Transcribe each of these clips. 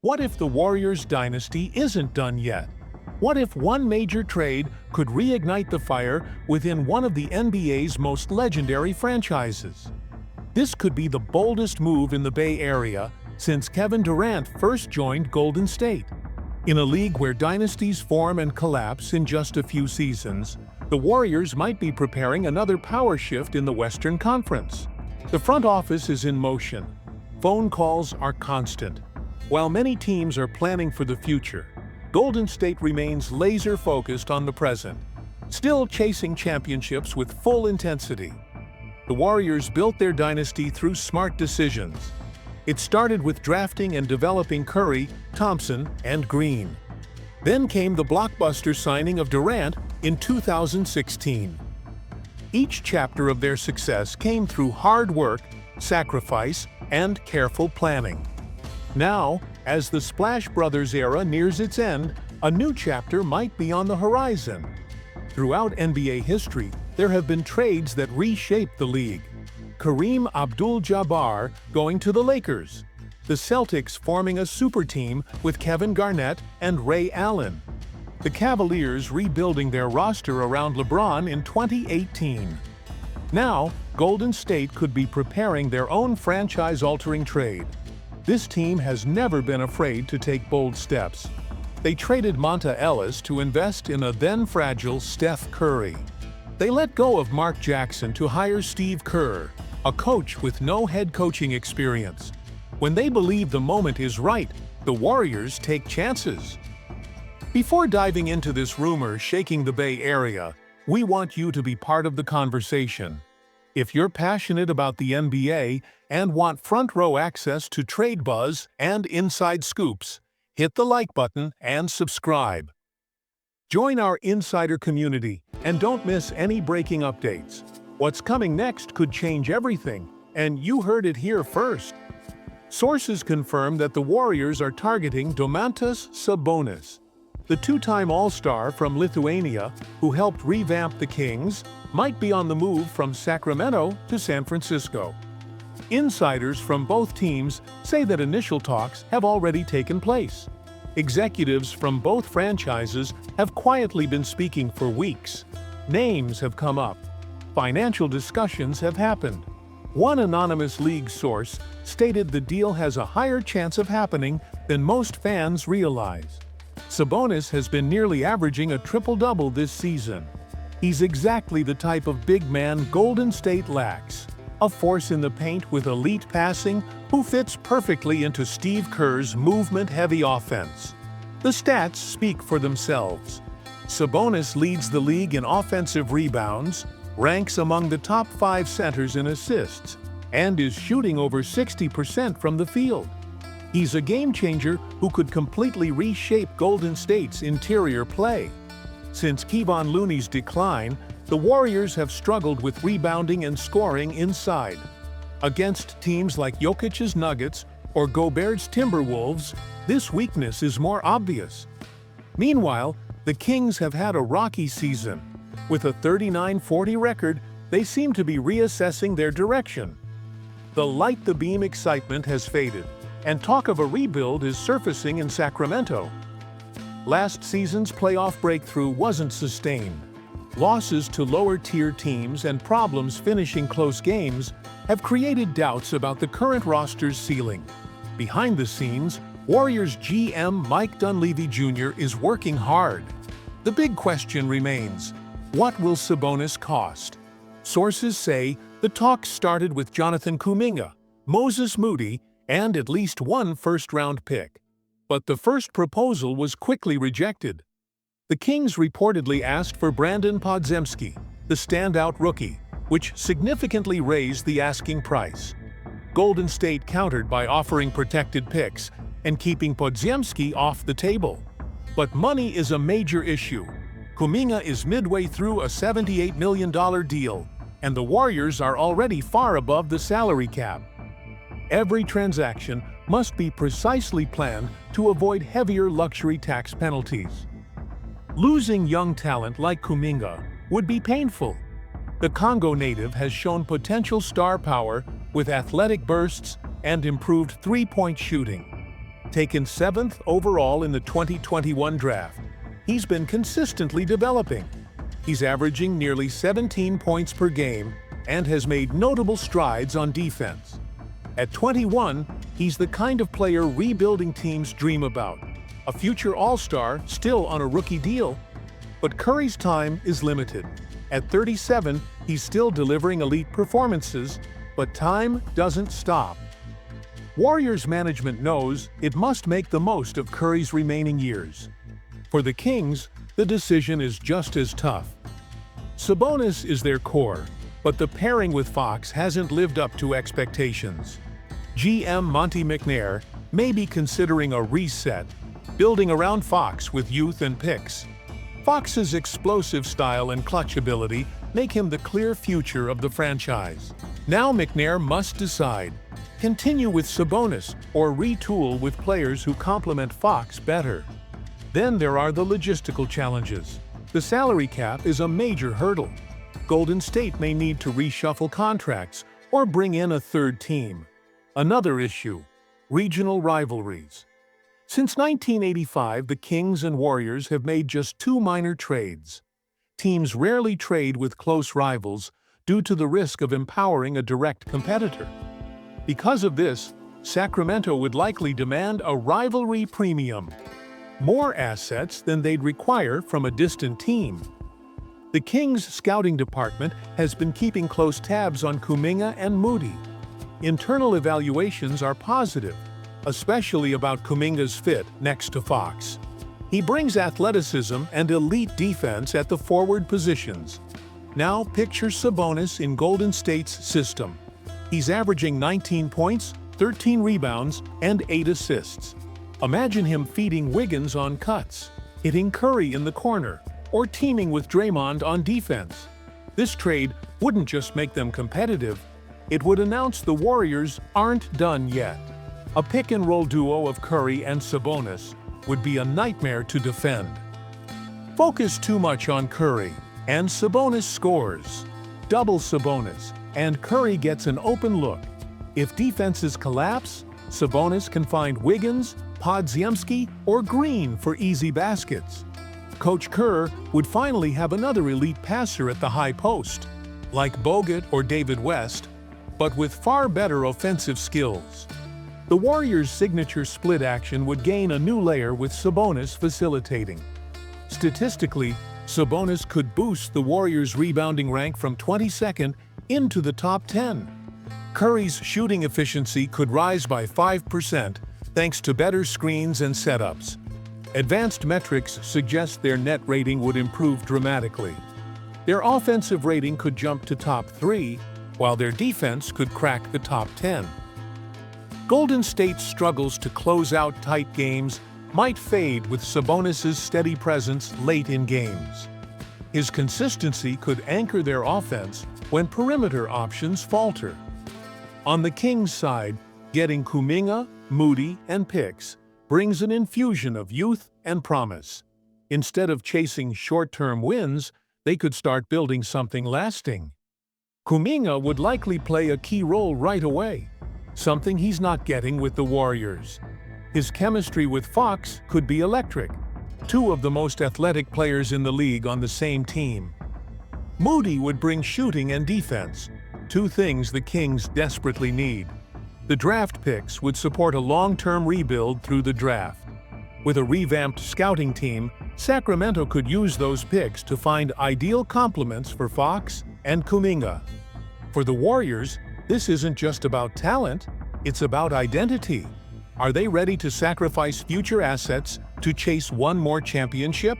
What if the Warriors dynasty isn't done yet? What if one major trade could reignite the fire within one of the NBA's most legendary franchises? This could be the boldest move in the Bay Area since Kevin Durant first joined Golden State. In a league where dynasties form and collapse in just a few seasons, the Warriors might be preparing another power shift in the Western Conference. The front office is in motion. Phone calls are constant. While many teams are planning for the future, Golden State remains laser-focused on the present, still chasing championships with full intensity. The Warriors built their dynasty through smart decisions. It started with drafting and developing Curry, Thompson, and Green. Then came the blockbuster signing of Durant in 2016. Each chapter of their success came through hard work, sacrifice, and careful planning. Now, as the Splash Brothers era nears its end, a new chapter might be on the horizon. Throughout NBA history, there have been trades that reshaped the league. Kareem Abdul-Jabbar going to the Lakers, the Celtics forming a super team with Kevin Garnett and Ray Allen, the Cavaliers rebuilding their roster around LeBron in 2018. Now, Golden State could be preparing their own franchise-altering trade. This team has never been afraid to take bold steps. They traded Monta Ellis to invest in a then-fragile Steph Curry. They let go of Mark Jackson to hire Steve Kerr, a coach with no head coaching experience. When they believe the moment is right, the Warriors take chances. Before diving into this rumor shaking the Bay Area, we want you to be part of the conversation. If you're passionate about the NBA and want front-row access to trade buzz and inside scoops, hit the like button and subscribe. Join our insider community and don't miss any breaking updates. What's coming next could change everything, and you heard it here first. Sources confirm that the Warriors are targeting Domantas Sabonis. The two-time All-Star from Lithuania, who helped revamp the Kings, might be on the move from Sacramento to San Francisco. Insiders from both teams say that initial talks have already taken place. Executives from both franchises have quietly been speaking for weeks. Names have come up. Financial discussions have happened. One anonymous league source stated the deal has a higher chance of happening than most fans realize. Sabonis has been nearly averaging a triple-double this season. He's exactly the type of big man Golden State lacks. A force in the paint with elite passing who fits perfectly into Steve Kerr's movement-heavy offense. The stats speak for themselves. Sabonis leads the league in offensive rebounds, ranks among the top 5 centers in assists, and is shooting over 60% from the field. He's a game-changer who could completely reshape Golden State's interior play. Since Kevon Looney's decline, the Warriors have struggled with rebounding and scoring inside. Against teams like Jokic's Nuggets or Gobert's Timberwolves, this weakness is more obvious. Meanwhile, the Kings have had a rocky season. With a 39-40 record, they seem to be reassessing their direction. The light-the-beam excitement has faded, and talk of a rebuild is surfacing in Sacramento. Last season's playoff breakthrough wasn't sustained. Losses to lower-tier teams and problems finishing close games have created doubts about the current roster's ceiling. Behind the scenes, Warriors GM Mike Dunleavy Jr. is working hard. The big question remains, what will Sabonis cost? Sources say the talks started with Jonathan Kuminga, Moses Moody, and at least one first-round pick. But the first proposal was quickly rejected. The Kings reportedly asked for Brandon Podziemski, the standout rookie, which significantly raised the asking price. Golden State countered by offering protected picks and keeping Podziemski off the table. But money is a major issue. Kuminga is midway through a $78 million deal, and the Warriors are already far above the salary cap. Every transaction must be precisely planned to avoid heavier luxury tax penalties. Losing young talent like Kuminga would be painful. The Congo native has shown potential star power, with athletic bursts and improved three-point shooting. Taken 7th overall in the 2021 draft, he's been consistently developing. He's averaging nearly 17 points per game and has made notable strides on defense. At 21, he's the kind of player rebuilding teams dream about. A future All-Star still on a rookie deal. But Curry's time is limited. At 37, he's still delivering elite performances, but time doesn't stop. Warriors management knows it must make the most of Curry's remaining years. For the Kings, the decision is just as tough. Sabonis is their core, but the pairing with Fox hasn't lived up to expectations. GM Monte McNair may be considering a reset, building around Fox with youth and picks. Fox's explosive style and clutch ability make him the clear future of the franchise. Now McNair must decide: continue with Sabonis or retool with players who complement Fox better. Then there are the logistical challenges. The salary cap is a major hurdle. Golden State may need to reshuffle contracts or bring in a third team. Another issue: regional rivalries. Since 1985, the Kings and Warriors have made just 2 minor trades. Teams rarely trade with close rivals due to the risk of empowering a direct competitor. Because of this, Sacramento would likely demand a rivalry premium, more assets than they'd require from a distant team. The Kings' scouting department has been keeping close tabs on Kuminga and Moody. Internal evaluations are positive, especially about Kuminga's fit next to Fox. He brings athleticism and elite defense at the forward positions. Now picture Sabonis in Golden State's system. He's averaging 19 points, 13 rebounds, and 8 assists. Imagine him feeding Wiggins on cuts, hitting Curry in the corner, or teaming with Draymond on defense. This trade wouldn't just make them competitive, it would announce the Warriors aren't done yet. A pick-and-roll duo of Curry and Sabonis would be a nightmare to defend. Focus too much on Curry, and Sabonis scores. Double Sabonis, and Curry gets an open look. If defenses collapse, Sabonis can find Wiggins, Podziemski, or Green for easy baskets. Coach Kerr would finally have another elite passer at the high post, like Bogut or David West, but with far better offensive skills. The Warriors' signature split action would gain a new layer with Sabonis facilitating. Statistically, Sabonis could boost the Warriors' rebounding rank from 22nd into the top 10. Curry's shooting efficiency could rise by 5% thanks to better screens and setups. Advanced metrics suggest their net rating would improve dramatically. Their offensive rating could jump to top 3, while their defense could crack the top 10. Golden State's struggles to close out tight games might fade with Sabonis' steady presence late in games. His consistency could anchor their offense when perimeter options falter. On the Kings' side, getting Kuminga, Moody, and picks brings an infusion of youth and promise. Instead of chasing short-term wins, they could start building something lasting. Kuminga would likely play a key role right away, something he's not getting with the Warriors. His chemistry with Fox could be electric, 2 of the most athletic players in the league on the same team. Moody would bring shooting and defense, 2 things the Kings desperately need. The draft picks would support a long-term rebuild through the draft. With a revamped scouting team, Sacramento could use those picks to find ideal complements for Fox and Kuminga. For the Warriors, this isn't just about talent, it's about identity. Are they ready to sacrifice future assets to chase one more championship?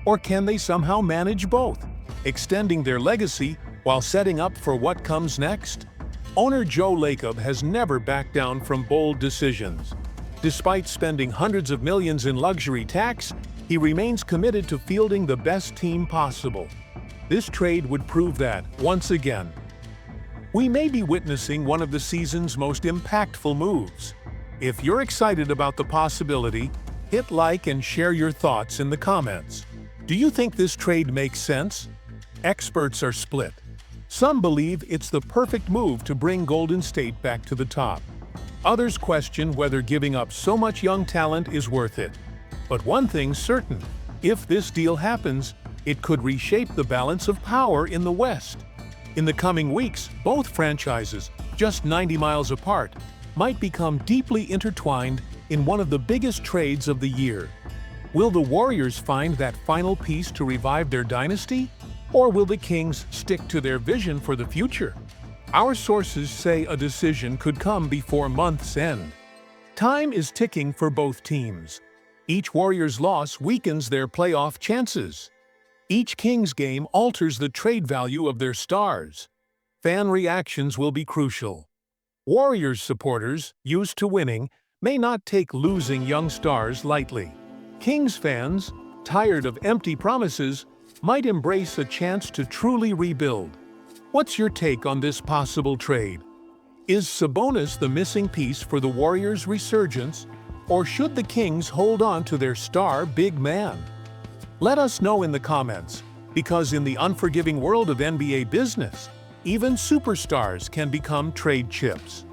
Or can they somehow manage both, extending their legacy while setting up for what comes next? Owner Joe Lacob has never backed down from bold decisions. Despite spending hundreds of millions in luxury tax, he remains committed to fielding the best team possible. This trade would prove that, once again. We may be witnessing one of the season's most impactful moves. If you're excited about the possibility, hit like and share your thoughts in the comments. Do you think this trade makes sense? Experts are split. Some believe it's the perfect move to bring Golden State back to the top. Others question whether giving up so much young talent is worth it. But one thing's certain, if this deal happens, it could reshape the balance of power in the West. In the coming weeks, both franchises, just 90 miles apart, might become deeply intertwined in one of the biggest trades of the year. Will the Warriors find that final piece to revive their dynasty? Or will the Kings stick to their vision for the future? Our sources say a decision could come before month's end. Time is ticking for both teams. Each Warriors loss weakens their playoff chances. Each Kings game alters the trade value of their stars. Fan reactions will be crucial. Warriors supporters, used to winning, may not take losing young stars lightly. Kings fans, tired of empty promises, might embrace a chance to truly rebuild. What's your take on this possible trade? Is Sabonis the missing piece for the Warriors' resurgence, or should the Kings hold on to their star big man? Let us know in the comments, because in the unforgiving world of NBA business, even superstars can become trade chips.